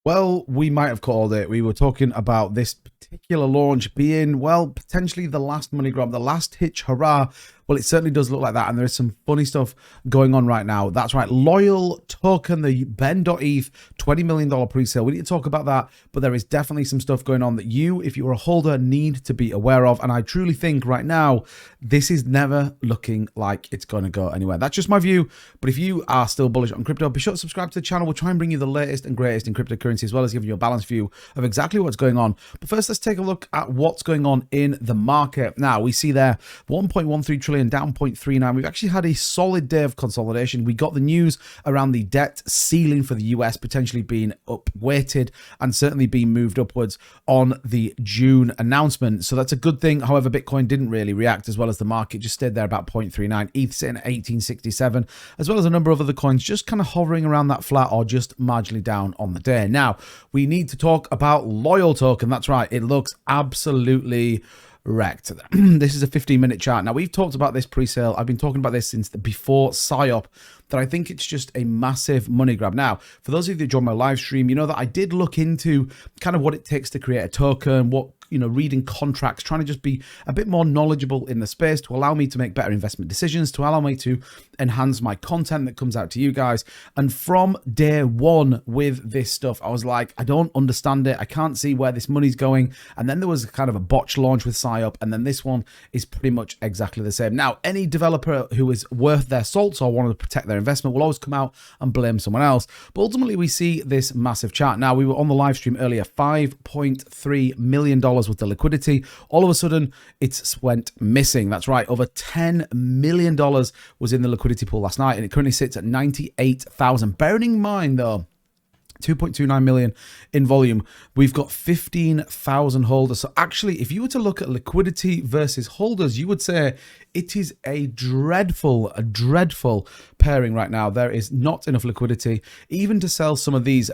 Well, we might have called it. We were talking about this particular launch being, well, potentially the last money grab, the last hitch hurrah. Well, it certainly does look like that, and there is some funny stuff going on right now. That's right, Loyal token, the ben.eth $20 million pre-sale. We need to talk about that, but there is definitely some stuff going on that you, if you're a holder, need to be aware of. And I truly think right now, this is never looking like it's going to go anywhere. That's just my view, but if you are still bullish on crypto, be sure to subscribe to the channel. We'll try and bring you the latest and greatest in cryptocurrency, as well as giving you a balanced view of exactly what's going on. But first, let's take a look at what's going on in the market. Now, we see there 1.13 trillion, down 0.39. We've actually had a solid day of consolidation. We got the news around the debt ceiling for the US potentially being upweighted and certainly being moved upwards on the June announcement. So that's a good thing. However, Bitcoin didn't really react as well as the market, just stayed there about 0.39. ETH sitting at 1867, as well as a number of other coins just kind of hovering around that flat or just marginally down on the day. Now, we need to talk about Loyal token. That's right. It looks absolutely wrecked. This is a 15-minute chart. Now, we've talked about this pre-sale. I've been talking about this since before PSYOP, that I think it's just a massive money grab. Now, for those of you that joined my live stream, you know that I did look into kind of what it takes to create a token, what, you know, reading contracts, trying to just be a bit more knowledgeable in the space to allow me to make better investment decisions, to allow me to enhance my content that comes out to you guys. And from day one with this stuff, I was like, I don't understand it. I can't see where this money's going. And then there was kind of a botch launch with PSYOP, and then this one is pretty much exactly the same. Now, any developer who is worth their salt or wanted to protect their investment will always come out and blame someone else. But ultimately, we see this massive chart. Now, we were on the live stream earlier, $5.3 million with the liquidity. All of a sudden, it went missing. That's right, over $10 million was in the liquidity pool last night, and it currently sits at 98,000. Bearing in mind, though, 2.29 million in volume, we've got 15,000 holders. So actually, if you were to look at liquidity versus holders, you would say it is a dreadful pairing right now. There is not enough liquidity even to sell some of these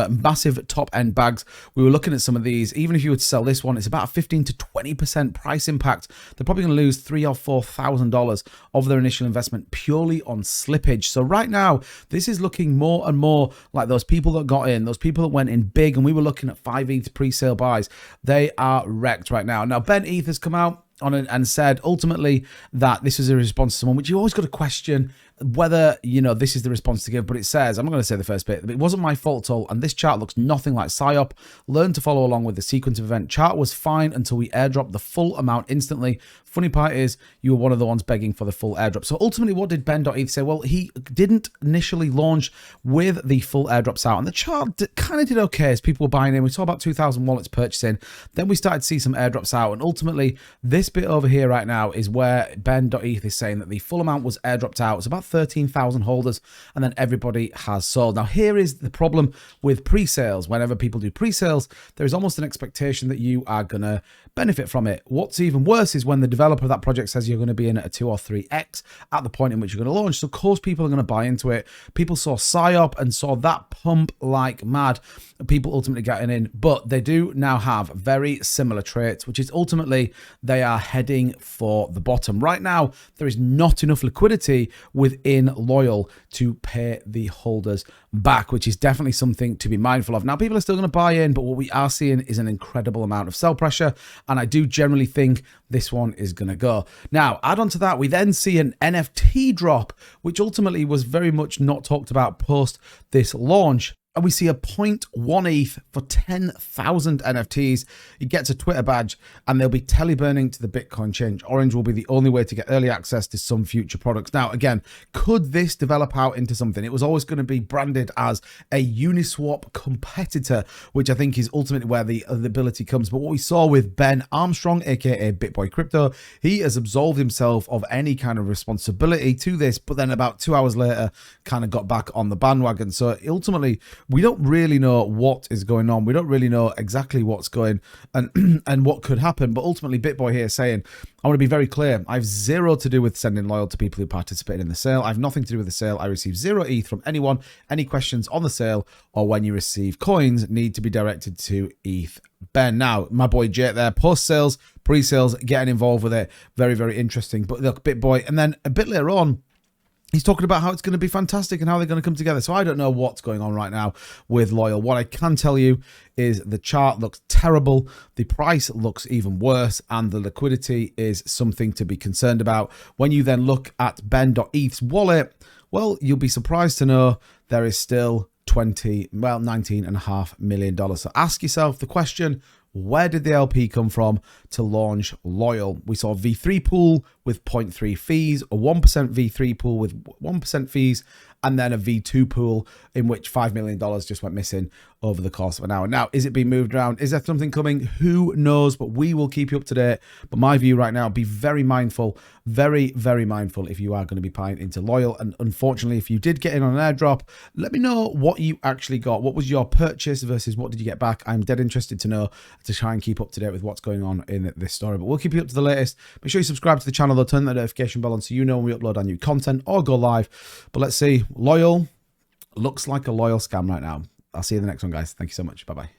massive top end bags. We were looking at some of these. Even if you were to sell this one, it's about a 15 to 20% price impact. They're probably going to lose $3,000 or $4,000 of their initial investment purely on slippage. So right now, this is looking more and more like those people that got in, those people that went in big, and we were looking at 5 ETH pre-sale buys. They are wrecked right now. Now, ben.eth has come out on it and said ultimately that this is a response to someone, which you always got to question whether, you know, this is the response to give. But it says, I'm not going to say the first bit, it wasn't my fault at all, and this chart looks nothing like PSYOP. Learn to follow along with the sequence of event. Chart was fine until we airdropped the full amount instantly. Funny part is you were one of the ones begging for the full airdrop. So ultimately, what did ben.eth say? Well, he didn't initially launch with the full airdrops out, and the chart kind of did okay as people were buying in. We saw about 2,000 wallets purchasing. Then we started to see some airdrops out, and ultimately this bit over here right now is where ben.eth is saying that the full amount was airdropped out. It's about 13,000 holders, and then everybody has sold. Now, here is the problem with pre-sales. Whenever people do pre-sales, there is almost an expectation that you are going to benefit from it. What's even worse is when the developer of that project says you're going to be in at a 2 or 3x at the point in which you're going to launch. So, of course, people are going to buy into it. People saw PSYOP and saw that pump like mad. People ultimately getting in, but they do now have very similar traits, which is ultimately they are heading for the bottom. Right now, there is not enough liquidity within Loyal to pay the holders back, which is definitely something to be mindful of. Now, people are still going to buy in, but what we are seeing is an incredible amount of sell pressure, and I do generally think this one is going to go. Now, add on to that, we then see an NFT drop, which ultimately was very much not talked about post this launch. And we see a 0.1 ETH for 10,000 NFTs. He gets a Twitter badge, and they'll be teleburning to the Bitcoin change. Orange will be the only way to get early access to some future products. Now, again, could this develop out into something? It was always going to be branded as a Uniswap competitor, which I think is ultimately where the ability comes. But what we saw with Ben Armstrong, aka BitBoy Crypto, he has absolved himself of any kind of responsibility to this, but then about 2 hours later, kind of got back on the bandwagon. So ultimately, we don't really know what is going on. We don't really know exactly what's going and what could happen. But ultimately, BitBoy here is saying, I want to be very clear. I have zero to do with sending Loyal to people who participated in the sale. I have nothing to do with the sale. I received 0 ETH from anyone. Any questions on the sale or when you receive coins need to be directed to ETH Ben. Now, my boy Jake there, post-sales, pre-sales, getting involved with it. Very, very interesting. But look, BitBoy. And then a bit later on, he's talking about how it's going to be fantastic and how they're going to come together. So I don't know what's going on right now with Loyal. What I can tell you is the chart looks terrible, the price looks even worse, and the liquidity is something to be concerned about. When you then look at ben.eth's wallet, well, you'll be surprised to know there is still $19.5 million. So ask yourself the question, where did the LP come from to launch Loyal? We saw a V3 pool with 0.3 fees, a 1% V3 pool with 1% fees, and then a V2 pool in which $5 million just went missing over the course of an hour. Now, is it being moved around? Is there something coming? Who knows? But we will keep you up to date. But my view right now, be very mindful, very, very mindful if you are going to be buying into Loyal. And unfortunately, if you did get in on an airdrop, let me know what you actually got. What was your purchase versus what did you get back? I'm dead interested to know, to try and keep up to date with what's going on in this story. But we'll keep you up to the latest. Make sure you subscribe to the channel, though, turn that notification bell on so you know when we upload our new content or go live. But let's see. Loyal looks like a Loyal scam right now. I'll see you in the next one, guys. Thank you so much. Bye-bye.